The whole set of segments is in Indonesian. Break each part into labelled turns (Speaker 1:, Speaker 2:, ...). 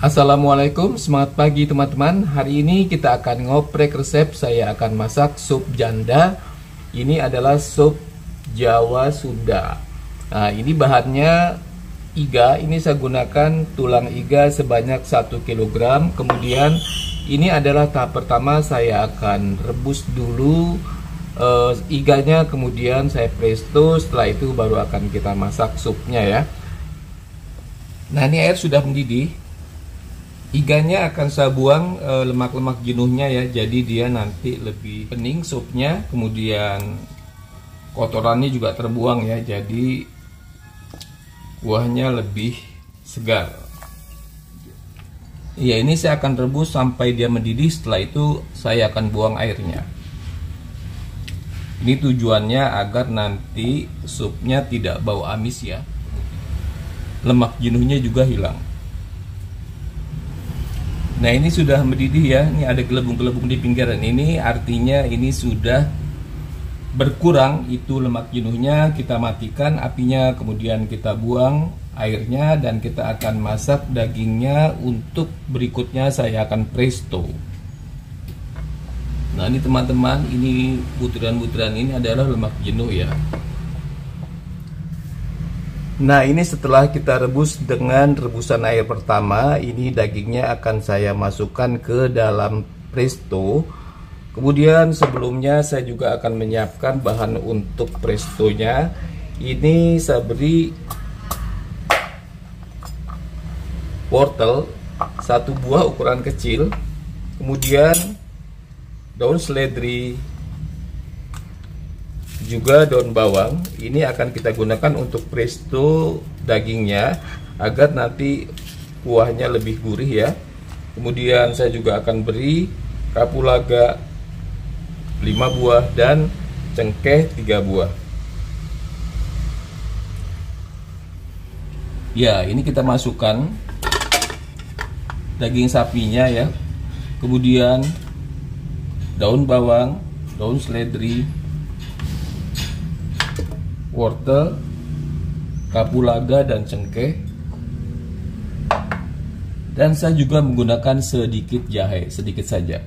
Speaker 1: Assalamualaikum, semangat pagi teman-teman. Hari ini kita akan ngoprek resep. Saya akan masak sup janda. Ini adalah sup Jawa Sunda. Nah, ini bahannya iga. Ini saya gunakan tulang iga sebanyak 1 kg. Kemudian ini adalah tahap pertama, saya akan rebus dulu iganya, kemudian saya presto. Setelah itu baru akan kita masak supnya ya. Nah, ini air sudah mendidih. Iganya akan saya buang lemak-lemak jenuhnya ya, jadi dia nanti lebih bening supnya. Kemudian kotorannya juga terbuang ya, jadi kuahnya lebih segar. Ya, ini saya akan rebus sampai dia mendidih. Setelah itu saya akan buang airnya. Ini tujuannya agar nanti supnya tidak bau amis ya, lemak jenuhnya juga hilang. Nah, ini sudah mendidih ya. Ini ada gelembung-gelembung di pinggiran. Ini artinya ini sudah berkurang itu lemak jenuhnya. Kita matikan apinya, kemudian kita buang airnya dan kita akan masak dagingnya. Untuk berikutnya saya akan presto. Nah, ini teman-teman, ini butiran-butiran ini adalah lemak jenuh ya. Nah, ini setelah kita rebus dengan rebusan air pertama, ini dagingnya akan saya masukkan ke dalam presto. Kemudian sebelumnya saya juga akan menyiapkan bahan untuk prestonya. Ini saya beri wortel 1 buah ukuran kecil, kemudian daun seledri, juga daun bawang. Ini akan kita gunakan untuk presto dagingnya agar nanti kuahnya lebih gurih ya. Kemudian saya juga akan beri kapulaga 5 buah dan cengkeh 3 buah. Ya, ini kita masukkan daging sapinya ya. Kemudian daun bawang, daun seledri, wortel, kapulaga dan cengkeh. Dan saya juga menggunakan sedikit jahe, sedikit saja.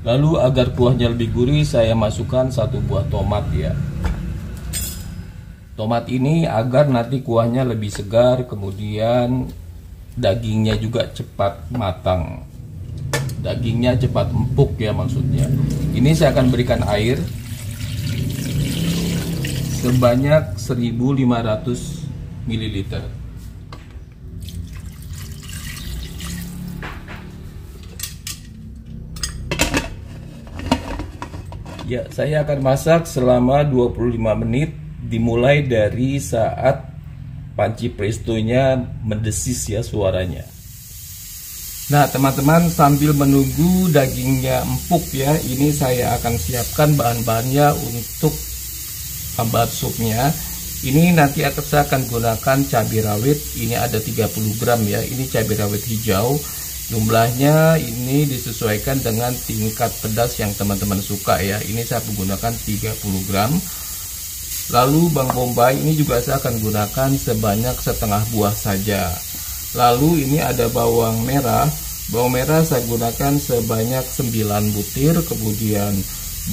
Speaker 1: Lalu agar kuahnya lebih gurih, saya masukkan 1 buah tomat ya. Tomat ini agar nanti kuahnya lebih segar, kemudian dagingnya juga cepat matang. Dagingnya cepat empuk ya maksudnya. Ini saya akan berikan air sebanyak 1500 ml. Ya, saya akan masak selama 25 menit, dimulai dari saat panci prestonya mendesis ya suaranya. Nah, teman-teman, sambil menunggu dagingnya empuk ya, ini saya akan siapkan bahan-bahannya untuk tambahan supnya. Ini nanti saya akan gunakan cabai rawit. Ini ada 30 gram ya. Ini cabai rawit hijau. Jumlahnya ini disesuaikan dengan tingkat pedas yang teman-teman suka ya. Ini saya menggunakan 30 gram. Lalu bawang bombay ini juga saya akan gunakan sebanyak setengah buah saja. Lalu ini ada bawang merah. Bawang merah saya gunakan sebanyak 9 butir. Kemudian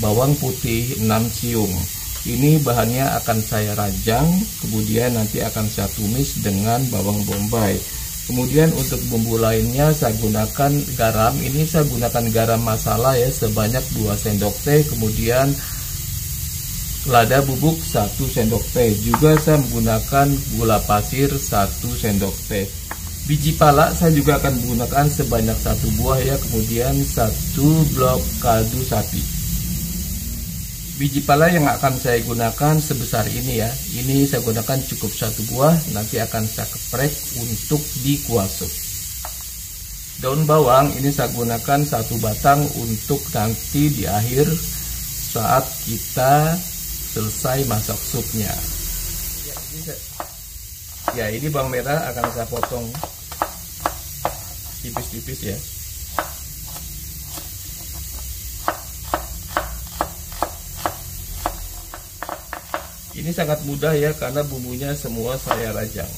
Speaker 1: bawang putih 6 siung. Ini bahannya akan saya rajang, kemudian nanti akan saya tumis dengan bawang bombay. Kemudian untuk bumbu lainnya saya gunakan garam. Ini saya gunakan garam masala ya sebanyak 2 sendok teh. Kemudian lada bubuk 1 sendok teh. Juga saya menggunakan gula pasir 1 sendok teh. Biji pala saya juga akan menggunakan sebanyak 1 buah ya. Kemudian 1 blok kaldu sapi. Biji pala yang akan saya gunakan sebesar ini ya. Ini saya gunakan cukup 1 buah, nanti akan saya geprek untuk di kuah sup. Daun bawang ini saya gunakan 1 batang untuk nanti di akhir saat kita selesai masak supnya. Ya, ini bawang merah akan saya potong tipis-tipis ya. Ini sangat mudah ya, karena bumbunya semua saya rajang.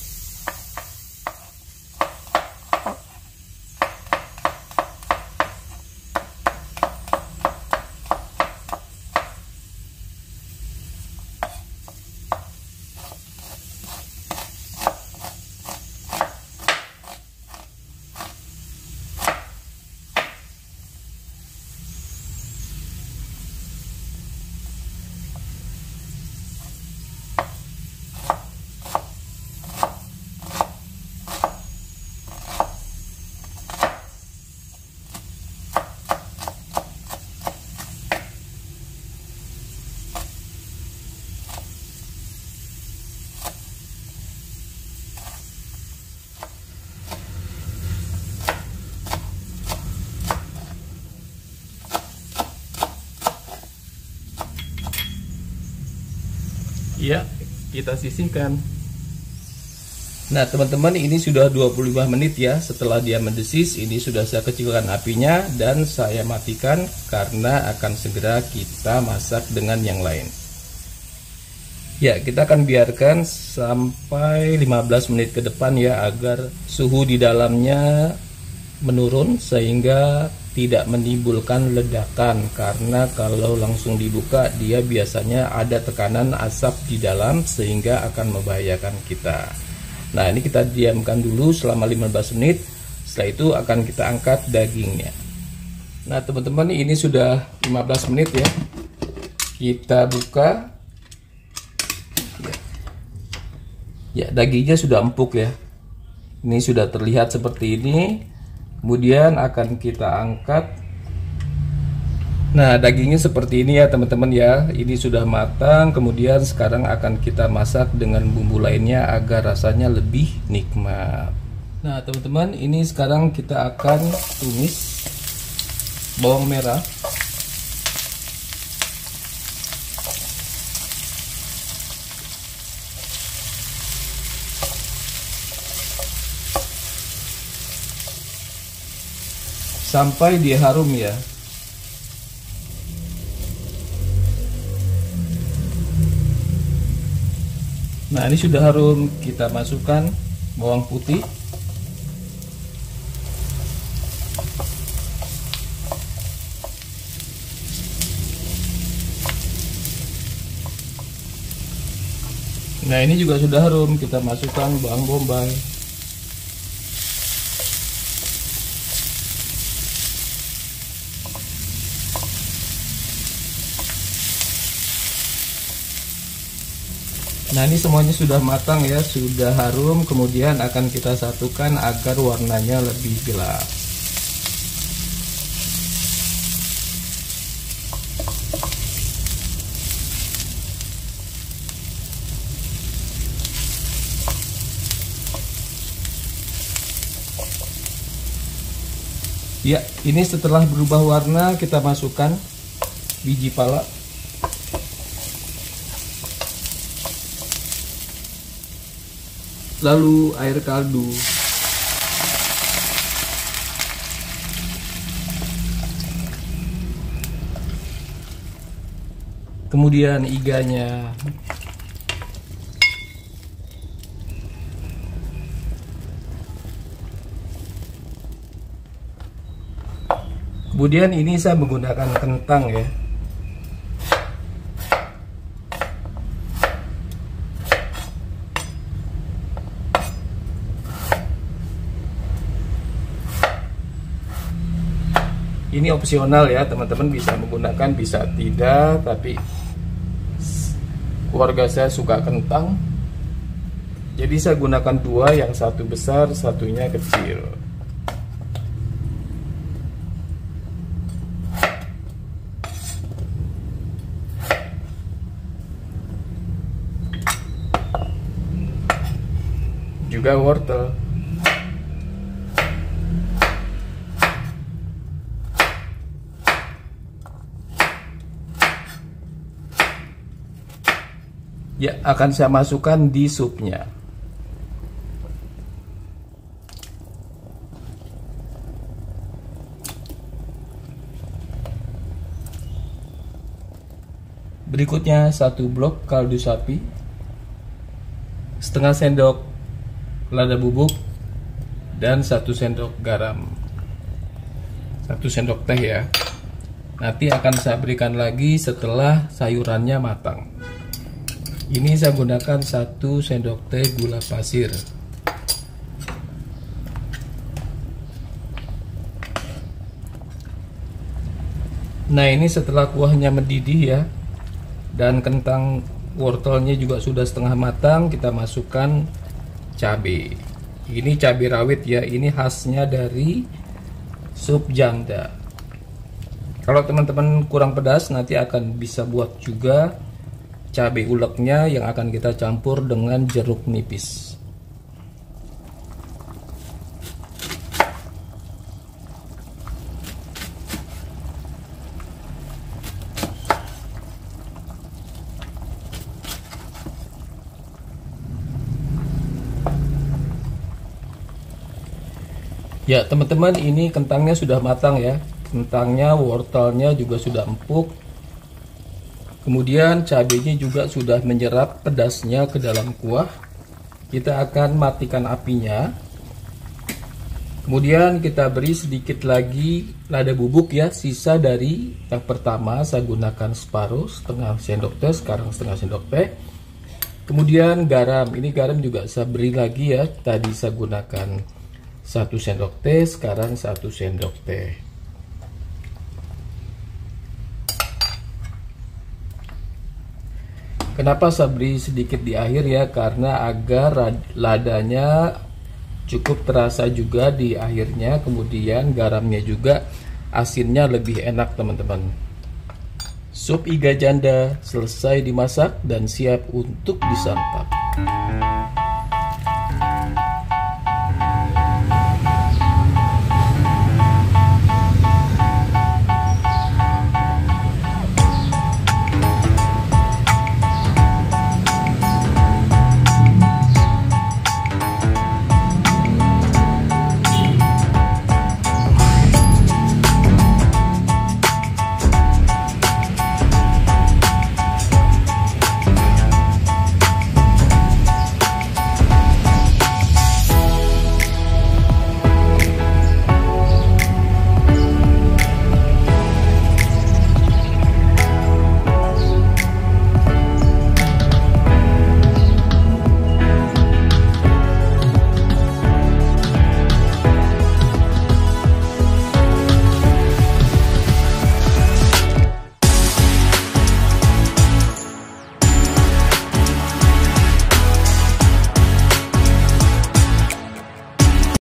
Speaker 1: Ya, kita sisihkan. Nah teman-teman, ini sudah 25 menit ya. Setelah dia mendesis, ini sudah saya kecilkan apinya dan saya matikan karena akan segera kita masak dengan yang lain. Ya, kita akan biarkan sampai 15 menit ke depan ya, agar suhu di dalamnya menurun sehingga tidak menimbulkan ledakan, karena kalau langsung dibuka dia biasanya ada tekanan asap di dalam sehingga akan membahayakan kita. Nah, ini kita diamkan dulu selama 15 menit. Setelah itu akan kita angkat dagingnya. Nah teman-teman, ini sudah 15 menit ya. Kita buka. Ya, dagingnya sudah empuk ya. Ini sudah terlihat seperti ini. Kemudian akan kita angkat. Nah, dagingnya seperti ini ya teman-teman ya. Ini sudah matang. Kemudian sekarang akan kita masak dengan bumbu lainnya agar rasanya lebih nikmat. Nah teman-teman, ini sekarang kita akan tumis bawang merah. Sampai dia harum ya. Nah, ini sudah harum, kita masukkan bawang putih. Nah, ini juga sudah harum, kita masukkan bawang bombay. Nah, ini semuanya sudah matang ya, sudah harum. Kemudian akan kita satukan agar warnanya lebih gelap. Ya, ini setelah berubah warna kita masukkan biji pala. Lalu air kaldu. Kemudian iganya. Kemudian ini saya menggunakan kentang ya. Ini opsional ya, teman-teman bisa menggunakan, bisa tidak, tapi keluarga saya suka kentang. Jadi saya gunakan dua, yang satu besar, satunya kecil. Juga wortel. Ya, akan saya masukkan di supnya. Berikutnya 1 blok kaldu sapi, setengah sendok lada bubuk, dan 1 sendok garam, 1 sendok teh ya. Nanti akan saya berikan lagi setelah sayurannya matang. Ini saya gunakan 1 sendok teh gula pasir. Nah, ini setelah kuahnya mendidih ya, dan kentang wortelnya juga sudah setengah matang, kita masukkan cabai. Ini cabai rawit ya, ini khasnya dari sup janda. Kalau teman-teman kurang pedas, nanti akan bisa buat juga cabai uleknya yang akan kita campur dengan jeruk nipis. Ya teman-teman, ini kentangnya sudah matang ya. Kentangnya, wortelnya juga sudah empuk. Kemudian cabenya juga sudah menyerap pedasnya ke dalam kuah. Kita akan matikan apinya. Kemudian kita beri sedikit lagi lada bubuk ya. Sisa dari yang pertama saya gunakan separuh, setengah sendok teh, sekarang setengah sendok teh. Kemudian garam, ini garam juga saya beri lagi ya. Tadi saya gunakan 1 sendok teh, sekarang 1 sendok teh. Kenapa saya beri sedikit di akhir ya? Karena agar ladanya cukup terasa juga di akhirnya. Kemudian garamnya juga, asinnya lebih enak teman-teman. Sup iga janda selesai dimasak dan siap untuk disantap.